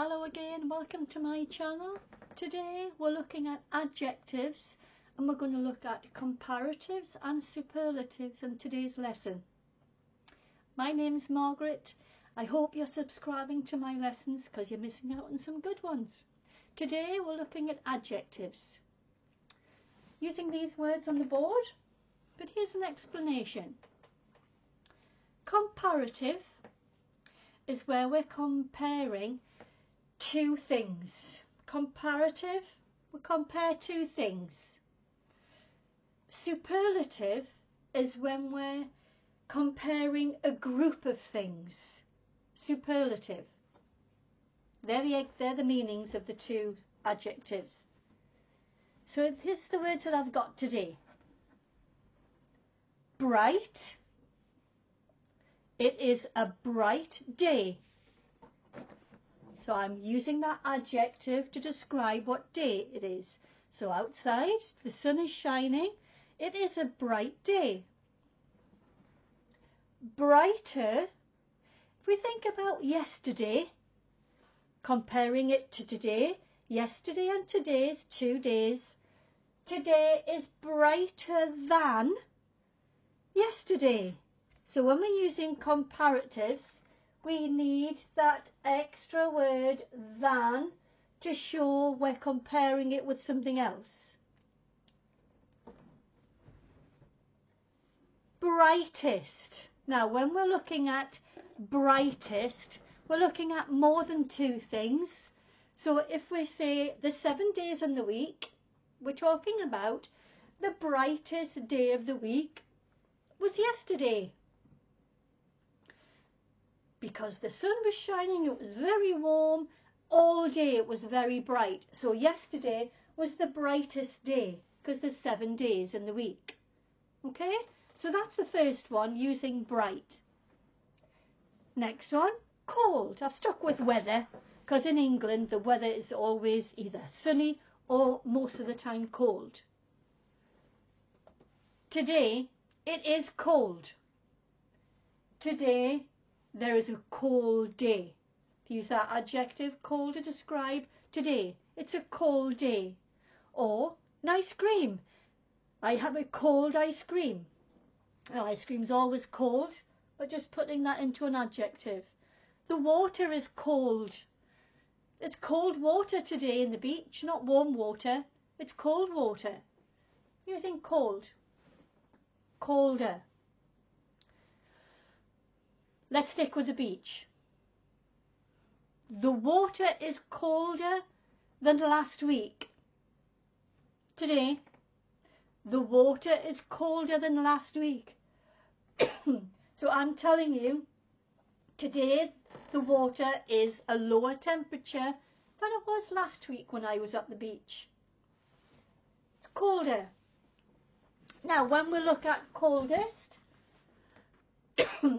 Hello again, welcome to my channel. Today we're looking at adjectives and we're going to look at comparatives and superlatives in today's lesson. My name's Margaret. I hope you're subscribing to my lessons because you're missing out on some good ones. Today we're looking at adjectives. Using these words on the board, but here's an explanation. Comparative is where we're comparing two things. Comparative, we compare two things. Superlative is when we're comparing a group of things. Superlative. They're the meanings of the two adjectives. So here's the words that I've got today. Bright. It is a bright day. So I'm using that adjective to describe what day it is. So outside, the sun is shining. It is a bright day. Brighter. If we think about yesterday, comparing it to today, yesterday and today is 2 days. Today is brighter than yesterday. So when we're using comparatives, we need that extra word than to show we're comparing it with something else. Brightest. Now when we're looking at brightest, we're looking at more than two things. So if we say the 7 days in the week, we're talking about the brightest day of the week was yesterday. Because the sun was shining, it was very warm, all day it was very bright. So yesterday was the brightest day because there's 7 days in the week. Okay, so that's the first one, using bright. Next one, cold. I've stuck with weather because in England the weather is always either sunny or most of the time cold. Today it is cold. Today there is a cold day. Use that adjective cold to describe today. It's a cold day. Or an ice cream. I have a cold ice cream. Well, ice cream's always cold, but just putting that into an adjective. The water is cold. It's cold water today in the beach, not warm water. It's cold water. Using cold. Colder. Let's stick with the beach. The water is colder than last week. Today, the water is colder than last week. So I'm telling you, today the water is a lower temperature than it was last week when I was at the beach. It's colder. Now, when we look at coldest,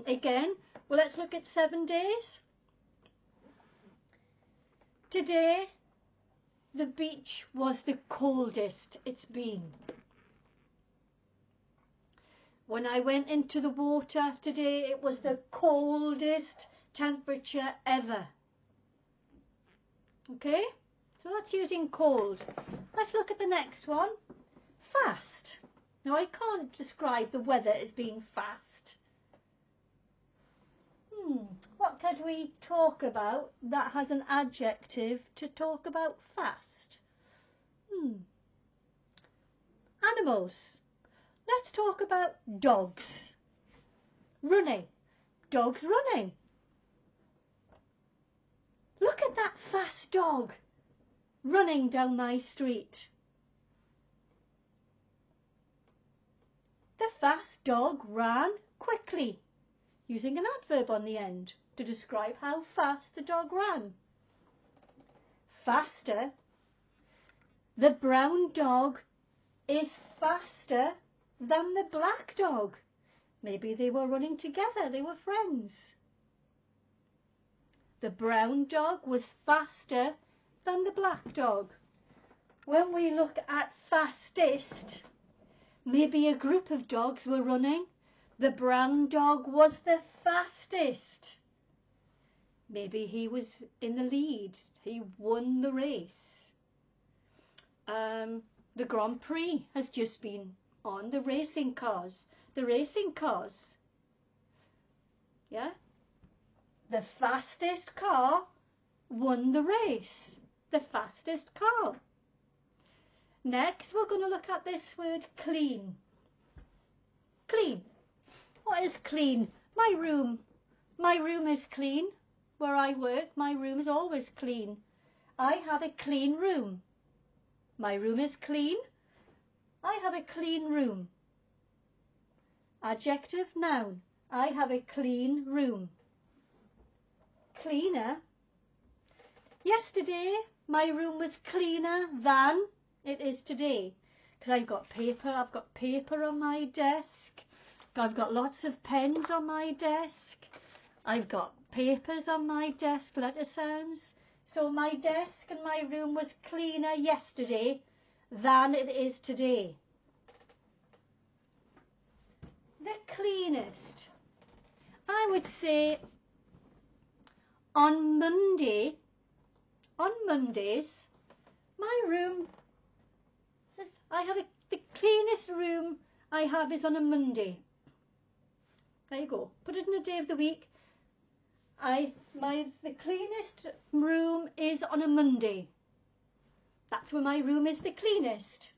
again, well, let's look at 7 days. Today, the beach was the coldest it's been. When I went into the water today, it was the coldest temperature ever. Okay, so that's using cold. Let's look at the next one. Fast. Now, I can't describe the weather as being fast. What could we talk about that has an adjective to talk about fast? Animals. Let's talk about dogs. Running. Dogs running. Look at that fast dog running down my street. The fast dog ran quickly, using an adverb on the end to describe how fast the dog ran. Faster. The brown dog is faster than the black dog. Maybe they were running together, they were friends. The brown dog was faster than the black dog. When we look at fastest, maybe a group of dogs were running. The brown dog was the fastest. Maybe he was in the lead. He won the race. The Grand Prix has just been on. The racing cars. The racing cars. Yeah? The fastest car won the race. The fastest car. Next, we're going to look at this word clean. Clean. What is clean? My room. My room is clean. Where I work, my room is always clean. I have a clean room. My room is clean. I have a clean room. Adjective, noun. I have a clean room. Cleaner. Yesterday, my room was cleaner than it is today. Because I've got paper on my desk. I've got lots of pens on my desk. I've got papers on my desk, letter sounds. So my desk and my room was cleaner yesterday than it is today. The cleanest. I would say on Mondays, my room, the cleanest room I have is on a Monday. There you go. Put it in a day of the week. The cleanest room is on a Monday. That's when my room is the cleanest.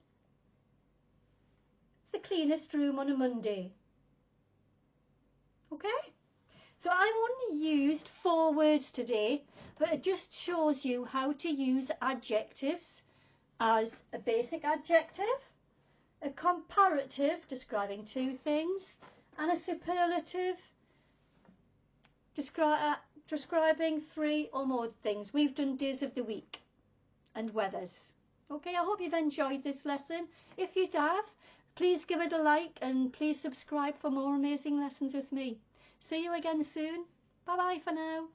It's the cleanest room on a Monday. Okay? So I've only used 4 words today, but it just shows you how to use adjectives as a basic adjective, a comparative describing 2 things, and a superlative describing 3 or more things. We've done days of the week and weathers. Okay, I hope you've enjoyed this lesson. If you have, please give it a like and please subscribe for more amazing lessons with me. See you again soon. Bye bye for now.